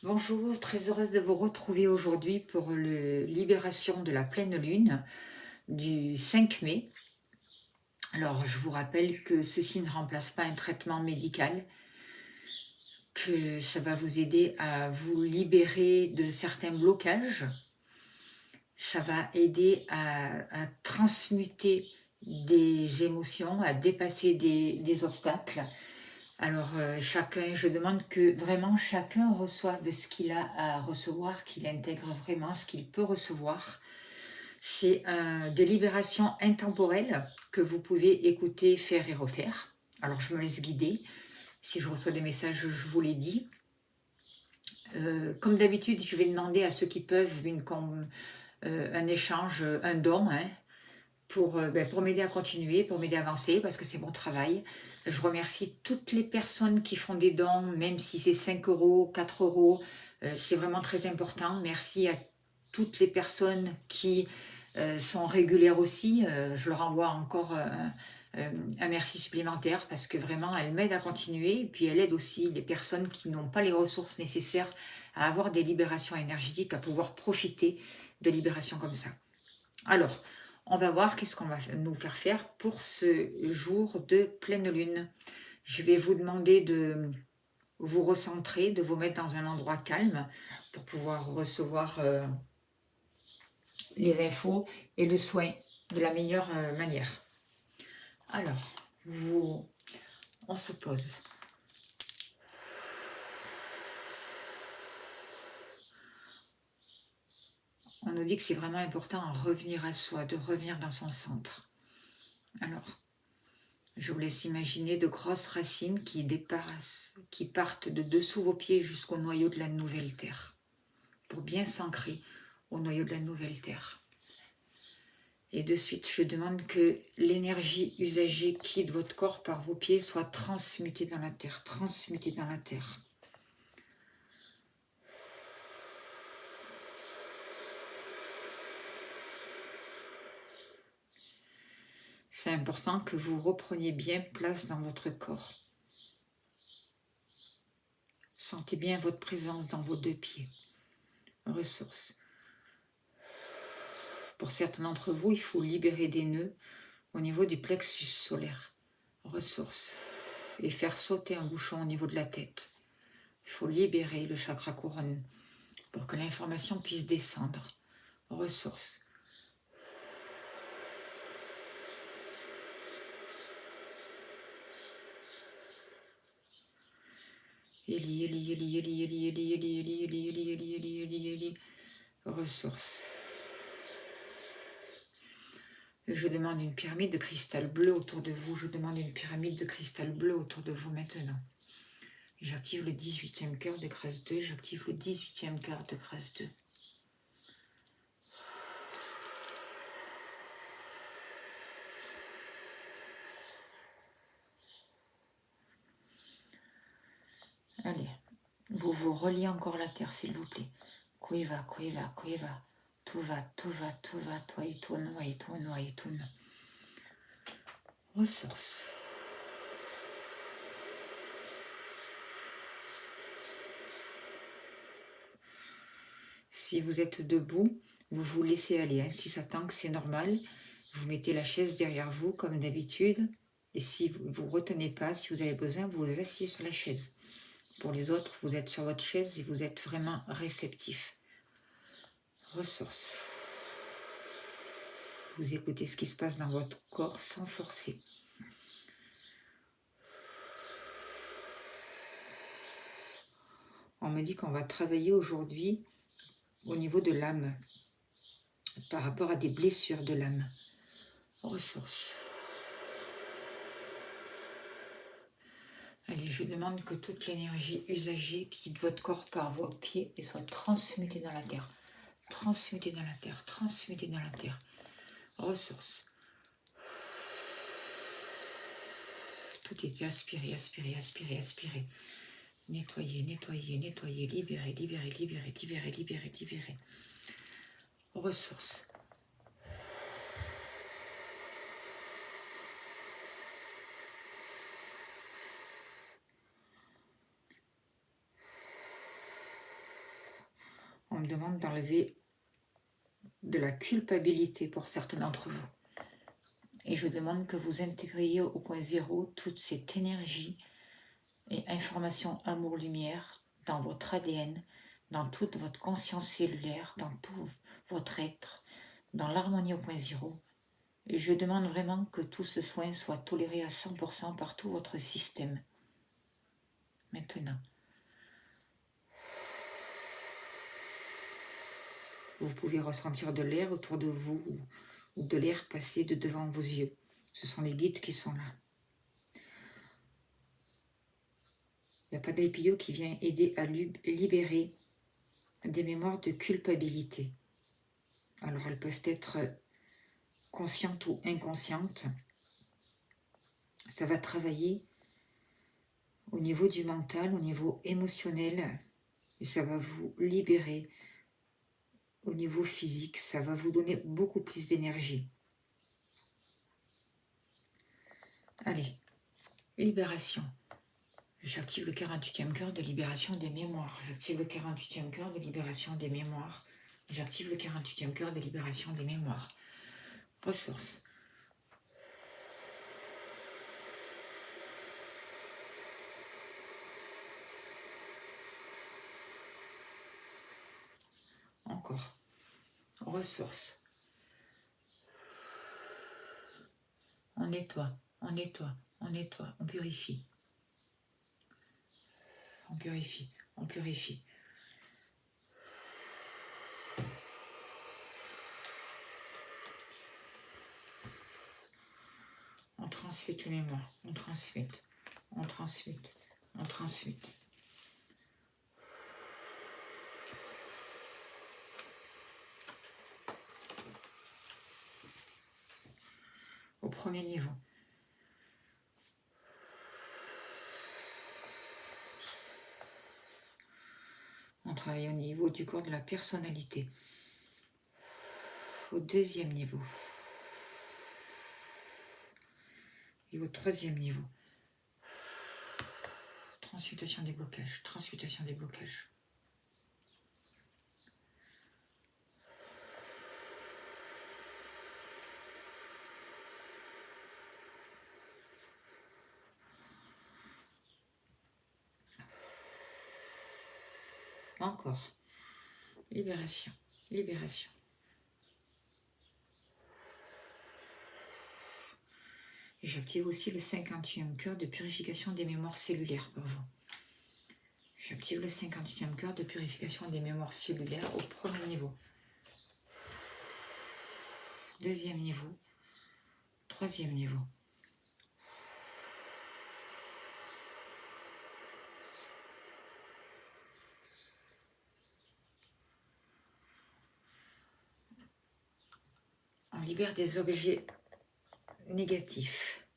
Bonjour, très heureuse de vous retrouver aujourd'hui pour la libération de la pleine lune du 5 mai. Alors, je vous rappelle que ceci ne remplace pas un traitement médical, que ça va vous aider à vous libérer de certains blocages. Ça va aider à transmuter des émotions, à dépasser des obstacles. Alors, je demande que vraiment chacun reçoive ce qu'il a à recevoir, qu'il intègre vraiment ce qu'il peut recevoir. C'est des libérations intemporelles que vous pouvez écouter, faire et refaire. Alors, je me laisse guider. Si je reçois des messages, je vous les dis. Comme d'habitude, je vais demander à ceux qui peuvent un échange, un don, hein, pour m'aider à continuer, pour m'aider à avancer, parce que c'est mon travail. Je remercie toutes les personnes qui font des dons, même si c'est 5 euros, 4 euros, c'est vraiment très important. Merci à toutes les personnes qui sont régulières aussi. Je leur envoie encore un merci supplémentaire parce que vraiment, elles m'aident à continuer. Et puis, elles aident aussi les personnes qui n'ont pas les ressources nécessaires à avoir des libérations énergétiques, à pouvoir profiter de libérations comme ça. Alors, on va voir qu'est-ce qu'on va nous faire faire pour ce jour de pleine lune. Je vais vous demander de vous recentrer, de vous mettre dans un endroit calme pour pouvoir recevoir les infos et le soin de la meilleure manière. Alors, on se pose. On nous dit que c'est vraiment important de revenir à soi, de revenir dans son centre. Alors, je vous laisse imaginer de grosses racines qui partent de dessous vos pieds jusqu'au noyau de la nouvelle terre, pour bien s'ancrer au noyau de la nouvelle terre. Et de suite, je demande que l'énergie usagée quitte votre corps par vos pieds soit transmutée dans la terre, transmutée dans la terre. C'est important que vous repreniez bien place dans votre corps. Sentez bien votre présence dans vos deux pieds. Ressources. Pour certains d'entre vous, il faut libérer des nœuds au niveau du plexus solaire. Ressources. Et faire sauter un bouchon au niveau de la tête. Il faut libérer le chakra couronne pour que l'information puisse descendre. Ressources. Ressources. Je demande une pyramide de cristal bleu autour de vous. Je demande une pyramide de cristal bleu autour de vous maintenant. J'active le 18e cœur de grâce 2. J'active le 18e cœur de grâce 2. Allez, vous vous reliez encore la terre, s'il vous plaît. Kuiva, kuiva, kuiva. Tuva, tuva, tuva, toitun, waitun, waitun. Ressources. Si vous êtes debout, vous vous laissez aller. Hein. Si ça tangue, c'est normal. Vous mettez la chaise derrière vous, comme d'habitude. Et si vous ne retenez pas, si vous avez besoin, vous vous asseyez sur la chaise. Pour les autres, vous êtes sur votre chaise et vous êtes vraiment réceptif. Ressources. Vous écoutez ce qui se passe dans votre corps sans forcer. On me dit qu'on va travailler aujourd'hui au niveau de l'âme, par rapport à des blessures de l'âme. Ressources. Allez, je demande que toute l'énergie usagée quitte votre corps par vos pieds et soit transmutée dans la terre. Transmutée dans la terre, transmutée dans la terre. Ressources. Tout est aspiré, aspiré, aspiré, aspiré. Nettoyer, nettoyer, nettoyer, libérer, libérer, libérer, libérer, libérer, libérer. Ressources. On me demande d'enlever de la culpabilité pour certains d'entre vous. Et je demande que vous intégriez au point zéro toute cette énergie et information amour-lumière dans votre ADN, dans toute votre conscience cellulaire, dans tout votre être, dans l'harmonie au point zéro. Et je demande vraiment que tout ce soin soit toléré à 100% par tout votre système. Maintenant, vous pouvez ressentir de l'air autour de vous ou de l'air passer de devant vos yeux. Ce sont les guides qui sont là. Il n'y a pas d'épio qui vient aider à libérer des mémoires de culpabilité. Alors elles peuvent être conscientes ou inconscientes. Ça va travailler au niveau du mental, au niveau émotionnel, et ça va vous libérer au niveau physique. Ça va vous donner beaucoup plus d'énergie. Allez, libération. J'active le 48e cœur de libération des mémoires. J'active le 48e cœur de libération des mémoires. J'active le 48e cœur de libération des mémoires. Ressources. Encore. Ressources. On nettoie, on nettoie, on nettoie, on purifie. On purifie, on purifie. On transmute les mémoires, on transmute, on transmute, on transmute. Au premier niveau. On travaille au niveau du corps de la personnalité. Au deuxième niveau. Et au troisième niveau. Transmutation des blocages, transmutation des blocages. Encore. Libération, libération. Et j'active aussi le 50e cœur de purification des mémoires cellulaires pour vous. J'active le 50e cœur de purification des mémoires cellulaires au premier niveau. Deuxième niveau. Troisième niveau. On libère des objets négatifs,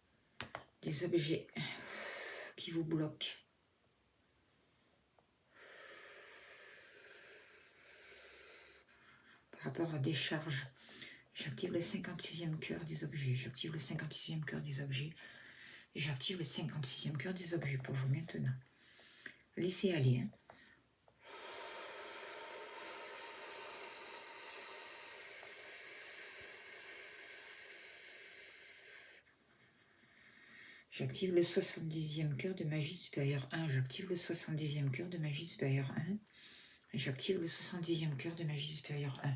des objets qui vous bloquent. Par rapport à des charges, j'active le 56e cœur des objets, j'active le 56e cœur des objets, j'active le 56e cœur des objets pour vous maintenant. Laissez aller. Hein. J'active le 70e cœur de magie supérieure 1. J'active le 70e cœur de magie supérieure 1. Et j'active le 70e cœur de magie supérieure 1.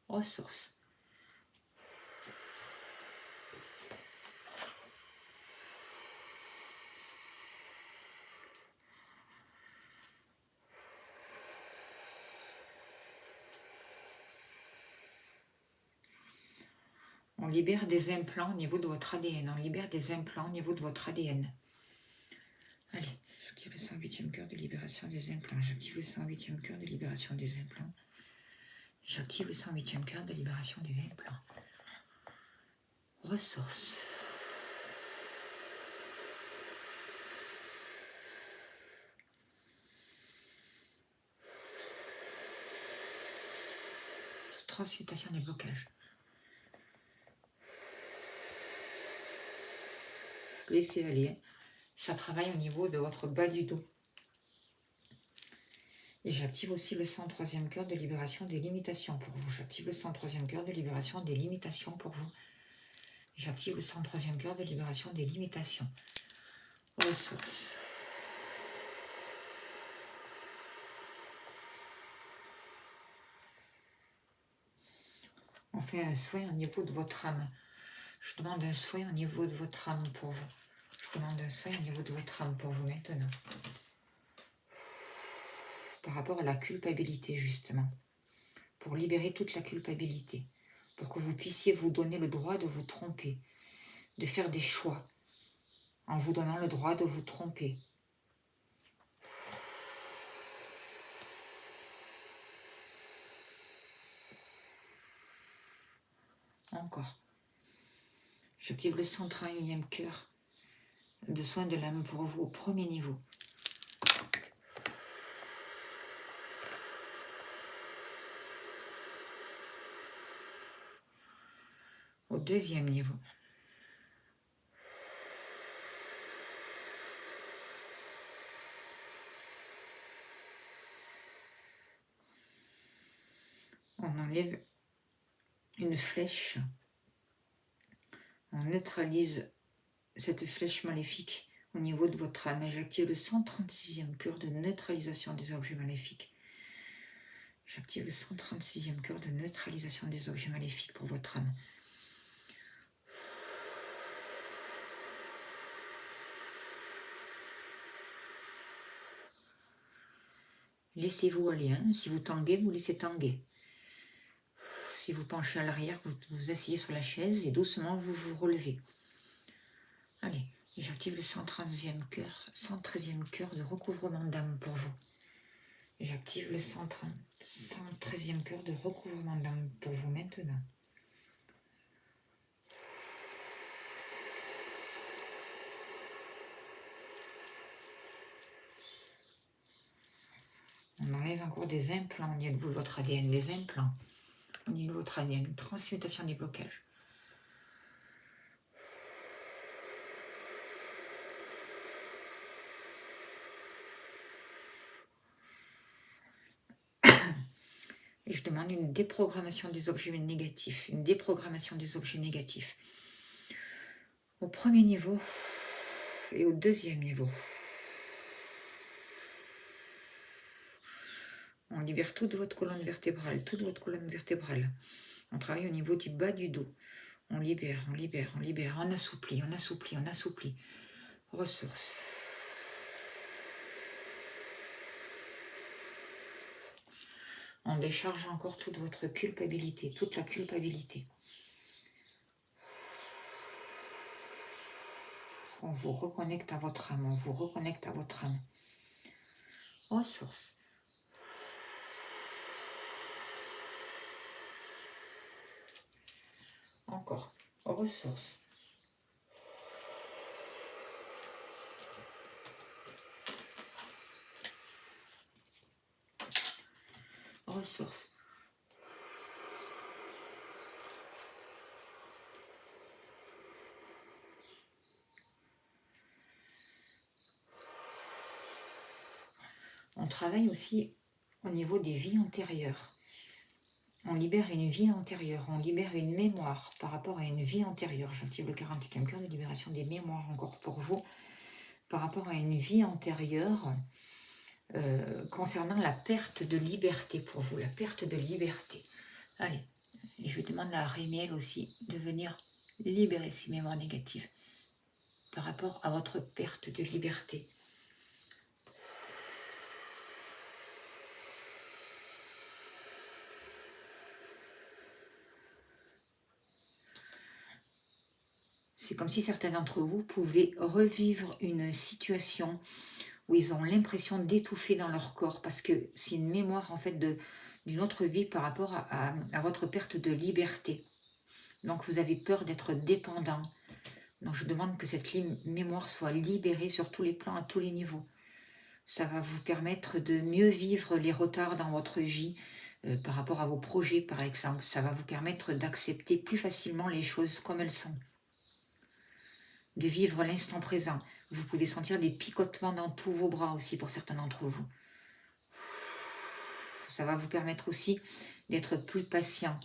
Ressources. On libère des implants au niveau de votre ADN. On libère des implants au niveau de votre ADN. Allez, j'active le 108e cœur de libération des implants. J'active le 108e cœur de libération des implants. J'active le 108e cœur de libération des implants. Ressources. Transmutation des blocages. Laissez aller. Ça travaille au niveau de votre bas du dos. Et j'active aussi le 103e cœur de libération des limitations pour vous. J'active le 103e cœur de libération des limitations pour vous. J'active le 103e cœur de libération des limitations. Ressources. On fait un soin au niveau de votre âme. Je demande un soin au niveau de votre âme pour vous. Je demande un soin au niveau de votre âme pour vous maintenant. Par rapport à la culpabilité, justement. Pour libérer toute la culpabilité. Pour que vous puissiez vous donner le droit de vous tromper. De faire des choix. En vous donnant le droit de vous tromper. Encore. J'active le 131e cœur de soins de l'âme pour vous au premier niveau. Au deuxième niveau. On enlève une flèche. On neutralise cette flèche maléfique au niveau de votre âme. Et j'active le 136e cœur de neutralisation des objets maléfiques. J'active le 136e cœur de neutralisation des objets maléfiques pour votre âme. Laissez-vous aller. Hein. Si vous tanguez, vous laissez tanguer. Si vous penchez à l'arrière, vous vous asseyez sur la chaise et doucement vous vous relevez. Allez, j'active le 113e cœur de recouvrement d'âme pour vous. J'active le 113e cœur de recouvrement d'âme pour vous maintenant. On enlève encore des implants au niveau de votre ADN, des implants au niveau de votre ADN, transmutation des blocages. Et je demande une déprogrammation des objets négatifs, une déprogrammation des objets négatifs. Au premier niveau et au deuxième niveau. On libère toute votre colonne vertébrale, toute votre colonne vertébrale. On travaille au niveau du bas du dos. On libère, on libère, on libère, on assouplit, on assouplit, on assouplit. Ressources. On décharge encore toute votre culpabilité, toute la culpabilité. On vous reconnecte à votre âme, on vous reconnecte à votre âme. Ressources. Encore. Ressources. Ressources. On travaille aussi au niveau des vies antérieures. On libère une vie antérieure, on libère une mémoire par rapport à une vie antérieure. J'active le 48e cœur de libération des mémoires encore pour vous. Par rapport à une vie antérieure concernant la perte de liberté pour vous, la perte de liberté. Allez, je demande à Rémiel aussi de venir libérer ces mémoires négatives par rapport à votre perte de liberté. C'est comme si certains d'entre vous pouvaient revivre une situation où ils ont l'impression d'étouffer dans leur corps parce que c'est une mémoire en fait d'une autre vie par rapport à votre perte de liberté. Donc vous avez peur d'être dépendant. Donc je demande que cette mémoire soit libérée sur tous les plans, à tous les niveaux. Ça va vous permettre de mieux vivre les retards dans votre vie par rapport à vos projets par exemple. Ça va vous permettre d'accepter plus facilement les choses comme elles sont. De vivre l'instant présent. Vous pouvez sentir des picotements dans tous vos bras aussi pour certains d'entre vous. Ça va vous permettre aussi d'être plus patient,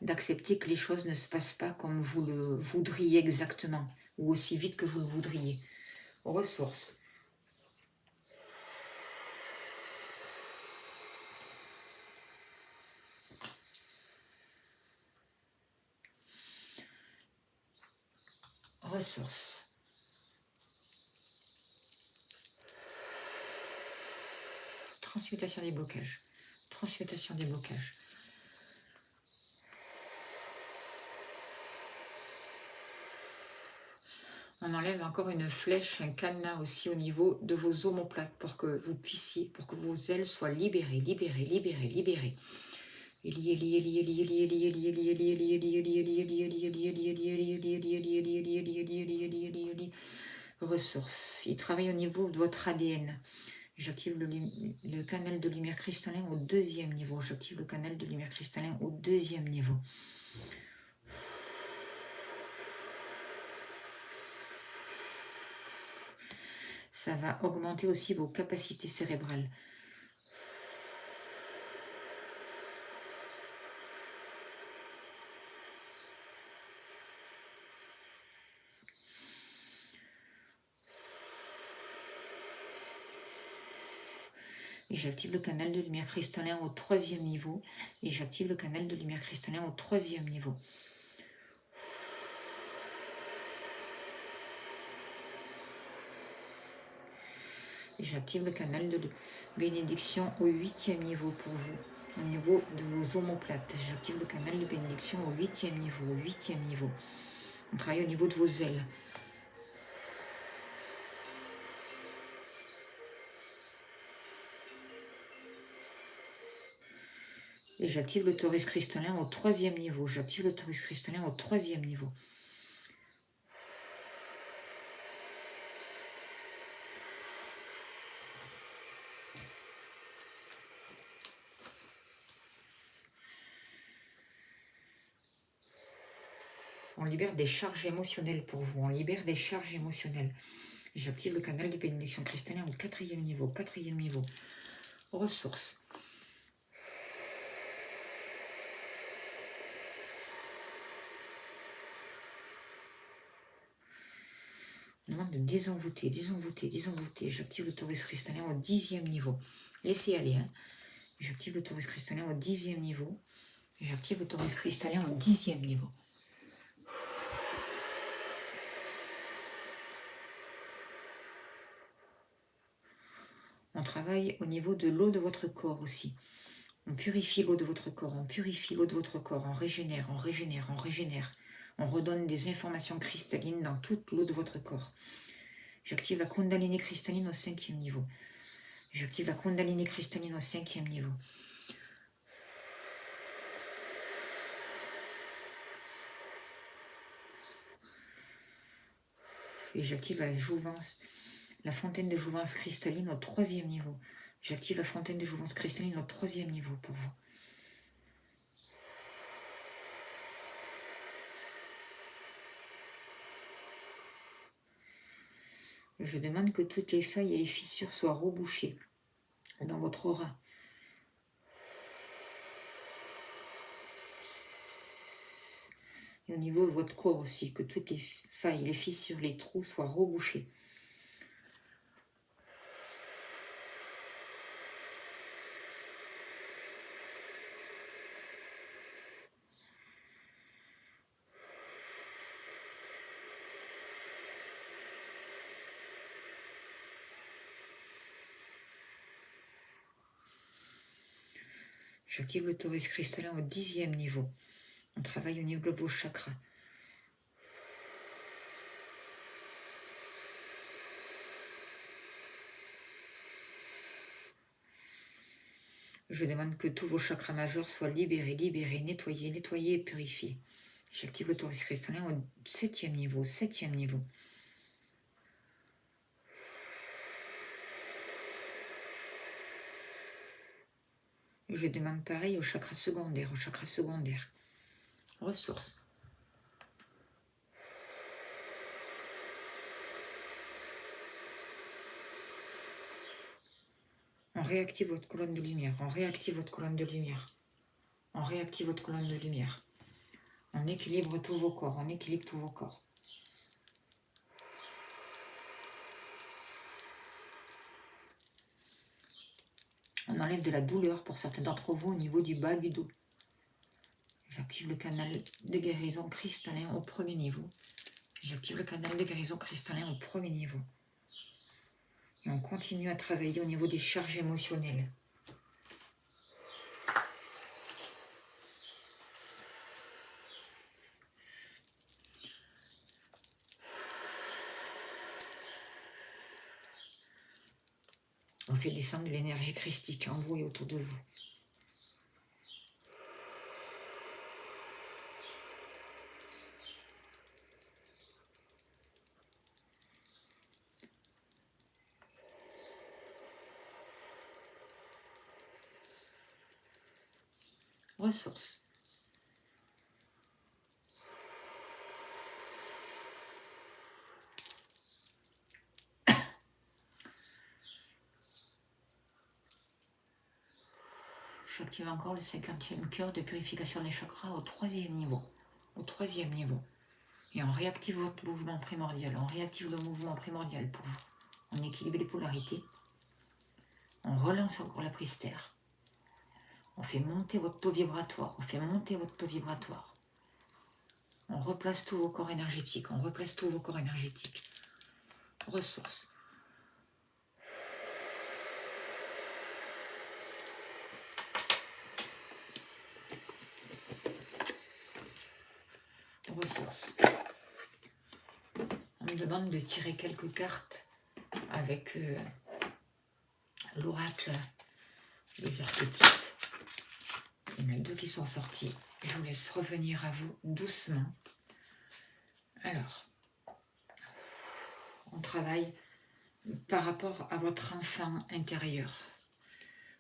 d'accepter que les choses ne se passent pas comme vous le voudriez exactement, ou aussi vite que vous le voudriez. Ressources. Ressources. Transmutation des blocages. Transmutation des blocages. On enlève encore une flèche, un cadenas aussi au niveau de vos omoplates pour que vous puissiez, pour que vos ailes soient libérées, libérées, libérées, libérées. Ressources. Il travaille au niveau de votre ADN. J'active le canal de lumière cristallin au deuxième niveau. J'active le canal de lumière cristallin au deuxième niveau. Ça va augmenter aussi vos capacités cérébrales. Et j'active le canal de lumière cristallin au troisième niveau. Et j'active le canal de lumière cristallin au troisième niveau. Et j'active le canal de bénédiction au huitième niveau pour vous. Au niveau de vos omoplates. J'active le canal de bénédiction au huitième niveau. Au huitième niveau. On travaille au niveau de vos ailes. Et j'active le torus cristallin au troisième niveau. J'active le torus cristallin au troisième niveau. On libère des charges émotionnelles pour vous. On libère des charges émotionnelles. J'active le canal de bénédiction cristallin au quatrième niveau. Quatrième niveau. Ressources. On demande de désenvoûter, désenvoûter, désenvoûter. J'active le torus cristallin au dixième niveau. Laissez aller. Hein. J'active le torus cristallin au dixième niveau. J'active le torus cristallin au dixième niveau. On travaille au niveau de l'eau de votre corps aussi. On purifie l'eau de votre corps, on purifie l'eau de votre corps, on régénère, on régénère, on régénère. On redonne des informations cristallines dans toute l'eau de votre corps. J'active la Kundalini cristalline au cinquième niveau. J'active la Kundalini cristalline au cinquième niveau. Et j'active la jouvence, la fontaine de jouvence cristalline au troisième niveau. J'active la fontaine de jouvence cristalline au troisième niveau pour vous. Je demande que toutes les failles et les fissures soient rebouchées dans votre aura. Et au niveau de votre corps aussi, que toutes les failles, les fissures, les trous soient rebouchés. J'active le torus cristallin au dixième niveau. On travaille au niveau de vos chakras. Je demande que tous vos chakras majeurs soient libérés, libérés, nettoyés, nettoyés et purifiés. J'active le torus cristallin au septième niveau, septième niveau. Je demande pareil au chakra secondaire, au chakra secondaire. Ressources. On réactive votre colonne de lumière, on réactive votre colonne de lumière, on réactive votre colonne de lumière. On équilibre tous vos corps, on équilibre tous vos corps. On enlève de la douleur pour certains d'entre vous au niveau du bas du dos. J'active le canal de guérison cristallin au premier niveau. J'active le canal de guérison cristallin au premier niveau. Et on continue à travailler au niveau des charges émotionnelles. On fait descendre de l'énergie christique en vous et autour de vous. Ressources. J'active encore le 50e cœur de purification des chakras au 3e niveau. Au 3e niveau. Et on réactive votre mouvement primordial. On réactive le mouvement primordial pour vous. On équilibre les polarités. On relance encore la prise terre. On fait monter votre taux vibratoire. On fait monter votre taux vibratoire. On replace tous vos corps énergétiques. On replace tous vos corps énergétiques. Ressources. Ressources. On me demande de tirer quelques cartes avec l'oracle des archétypes. Il y en a 2 qui sont sortis. Je vous laisse revenir à vous doucement. Alors, on travaille par rapport à votre enfant intérieur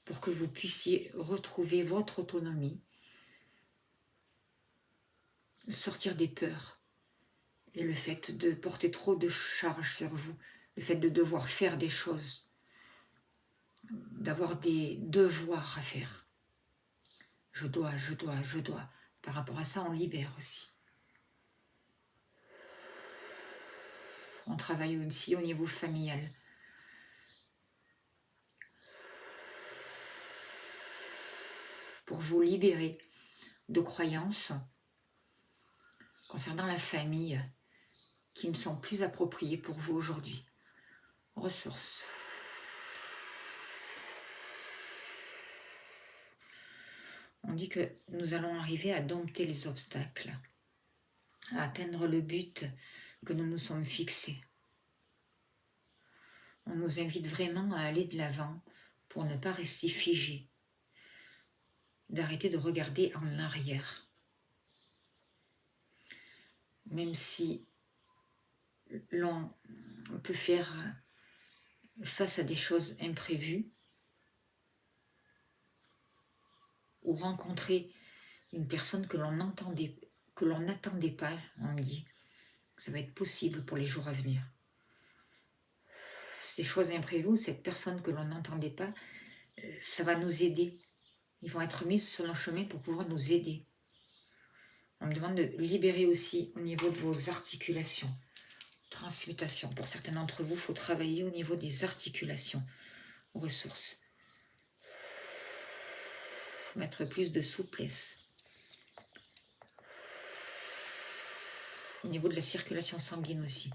pour que vous puissiez retrouver votre autonomie, sortir des peurs et le fait de porter trop de charges sur vous, le fait de devoir faire des choses, d'avoir des devoirs à faire. Je dois. Par rapport à ça, on libère aussi. On travaille aussi au niveau familial. Pour vous libérer de croyances concernant la famille qui ne sont plus appropriées pour vous aujourd'hui. Ressources. On dit que nous allons arriver à dompter les obstacles, à atteindre le but que nous nous sommes fixés. On nous invite vraiment à aller de l'avant pour ne pas rester figé, d'arrêter de regarder en arrière. Même si l'on peut faire face à des choses imprévues ou rencontrer une personne que l'on n'attendait pas, on me dit que ça va être possible pour les jours à venir. Ces choses imprévues, cette personne que l'on n'entendait pas, ça va nous aider. Ils vont être mis sur nos chemins pour pouvoir nous aider. On me demande de libérer aussi au niveau de vos articulations. Transmutation. Pour certains d'entre vous, il faut travailler au niveau des articulations. Ressources. Mettre plus de souplesse. Au niveau de la circulation sanguine aussi.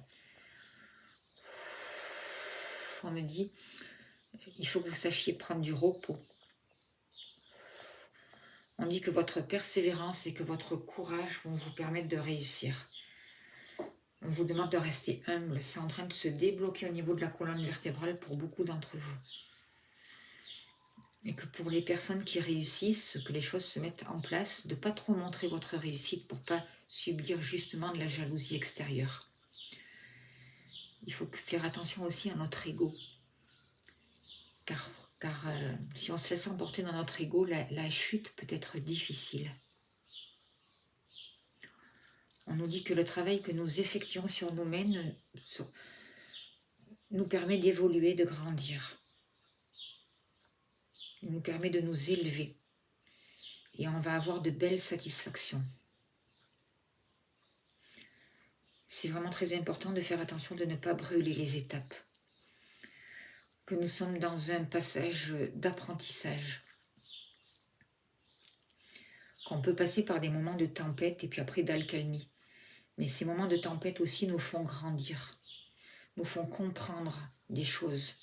On me dit, il faut que vous sachiez prendre du repos. On dit que votre persévérance et que votre courage vont vous permettre de réussir. On vous demande de rester humble. C'est en train de se débloquer au niveau de la colonne vertébrale pour beaucoup d'entre vous. Et que pour les personnes qui réussissent, que les choses se mettent en place, de ne pas trop montrer votre réussite pour ne pas subir justement de la jalousie extérieure. Il faut faire attention aussi à notre ego. Car si on se laisse emporter dans notre ego, la chute peut être difficile. On nous dit que le travail que nous effectuons sur nous-mêmes nous permet d'évoluer, de grandir. Il nous permet de nous élever. Et on va avoir de belles satisfactions. C'est vraiment très important de faire attention de ne pas brûler les étapes. Que nous sommes dans un passage d'apprentissage. Qu'on peut passer par des moments de tempête et puis après d'alcalmie. Mais ces moments de tempête aussi nous font grandir, nous font comprendre des choses,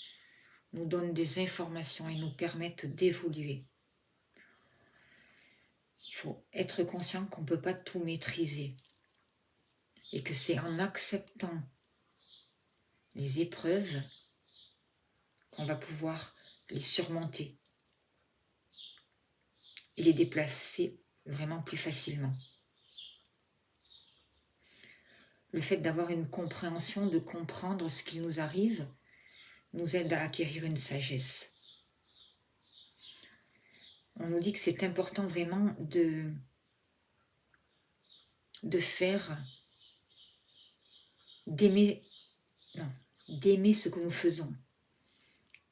nous donnent des informations et nous permettent d'évoluer. Il faut être conscient qu'on ne peut pas tout maîtriser et que c'est en acceptant les épreuves qu'on va pouvoir les surmonter et les déplacer vraiment plus facilement. Le fait d'avoir une compréhension, de comprendre ce qui nous arrive, nous aide à acquérir une sagesse. On nous dit que c'est important vraiment d'aimer ce que nous faisons,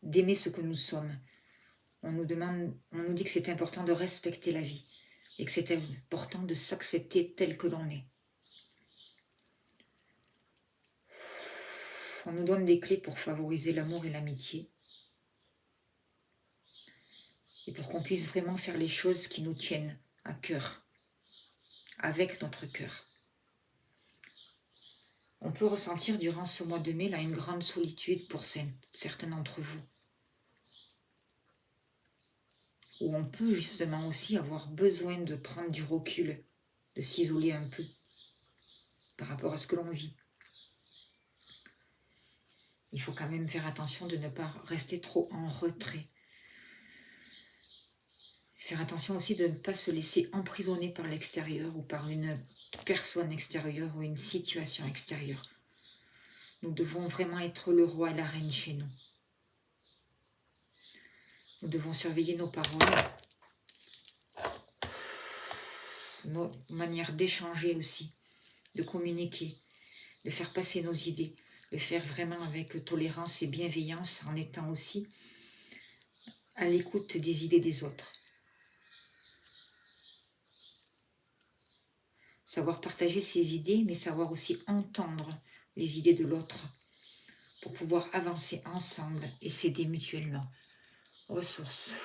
d'aimer ce que nous sommes. On nous dit que c'est important de respecter la vie et que c'est important de s'accepter tel que l'on est. On nous donne des clés pour favoriser l'amour et l'amitié et pour qu'on puisse vraiment faire les choses qui nous tiennent à cœur, avec notre cœur. On peut ressentir durant ce mois de mai là, une grande solitude pour certains d'entre vous. Où on peut justement aussi avoir besoin de prendre du recul, de s'isoler un peu par rapport à ce que l'on vit. Il faut quand même faire attention de ne pas rester trop en retrait. Faire attention aussi de ne pas se laisser emprisonner par l'extérieur ou par une personne extérieure ou une situation extérieure. Nous devons vraiment être le roi et la reine chez nous. Nous devons surveiller nos paroles, nos manières d'échanger aussi, de communiquer, de faire passer nos idées, de faire vraiment avec tolérance et bienveillance en étant aussi à l'écoute des idées des autres. Savoir partager ses idées, mais savoir aussi entendre les idées de l'autre pour pouvoir avancer ensemble et s'aider mutuellement. Ressources.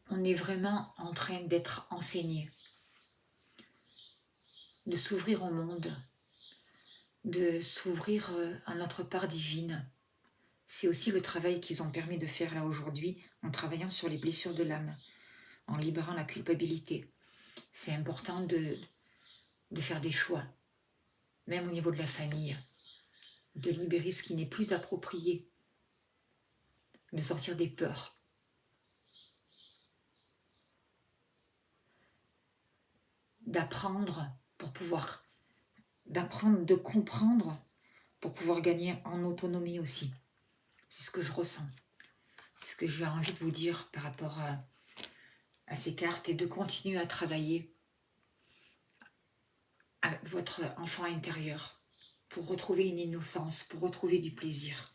On est vraiment en train d'être enseigné, de s'ouvrir au monde, de s'ouvrir à notre part divine. C'est aussi le travail qu'ils ont permis de faire là aujourd'hui en travaillant sur les blessures de l'âme, en libérant la culpabilité. C'est important de faire des choix, même au niveau de la famille, de libérer ce qui n'est plus approprié, de sortir des peurs. D'apprendre de comprendre pour pouvoir gagner en autonomie aussi. C'est ce que je ressens. C'est ce que j'ai envie de vous dire par rapport à ces cartes et de continuer à travailler avec votre enfant intérieur pour retrouver une innocence, pour retrouver du plaisir.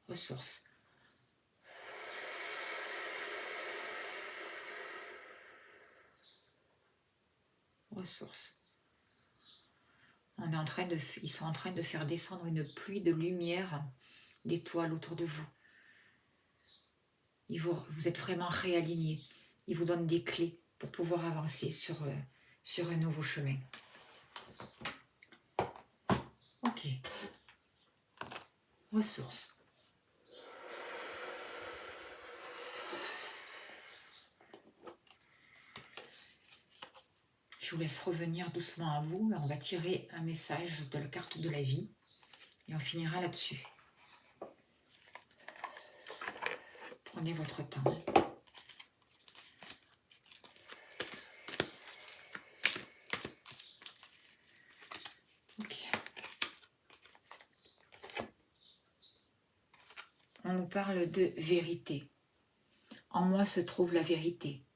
Ressources. Ressources. Ils sont en train de faire descendre une pluie de lumière, d'étoiles autour de vous. Vous êtes vraiment réalignés. Ils vous donnent des clés pour pouvoir avancer sur un nouveau chemin. Ok. Ressources. Je vous laisse revenir doucement à vous. On va tirer un message de la carte de la vie et on finira là-dessus. Prenez votre temps. Ok. On nous parle de vérité. En moi se trouve la vérité.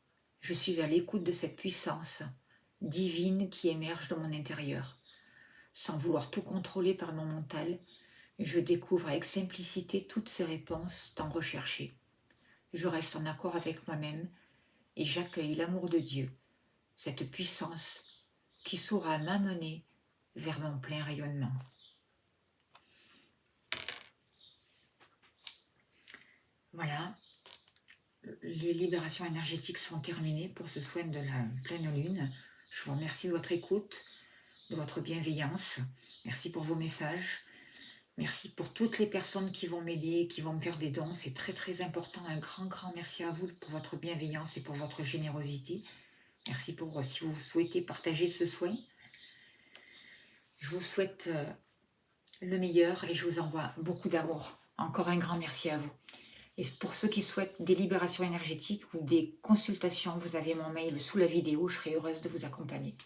Je suis à l'écoute de cette puissance divine qui émerge de mon intérieur. Sans vouloir tout contrôler par mon mental, je découvre avec simplicité toutes ces réponses tant recherchées. Je reste en accord avec moi-même et j'accueille l'amour de Dieu, cette puissance qui saura m'amener vers mon plein rayonnement. Voilà, les libérations énergétiques sont terminées pour ce soin de la pleine lune. Je vous remercie de votre écoute, de votre bienveillance. Merci pour vos messages. Merci pour toutes les personnes qui vont m'aider, qui vont me faire des dons. C'est très très important. Un grand merci à vous pour votre bienveillance et pour votre générosité. Merci pour si vous souhaitez partager ce soin. Je vous souhaite le meilleur et je vous envoie beaucoup d'amour. Encore un grand merci à vous. Et pour ceux qui souhaitent des libérations énergétiques ou des consultations, vous avez mon mail sous la vidéo. Je serai heureuse de vous accompagner.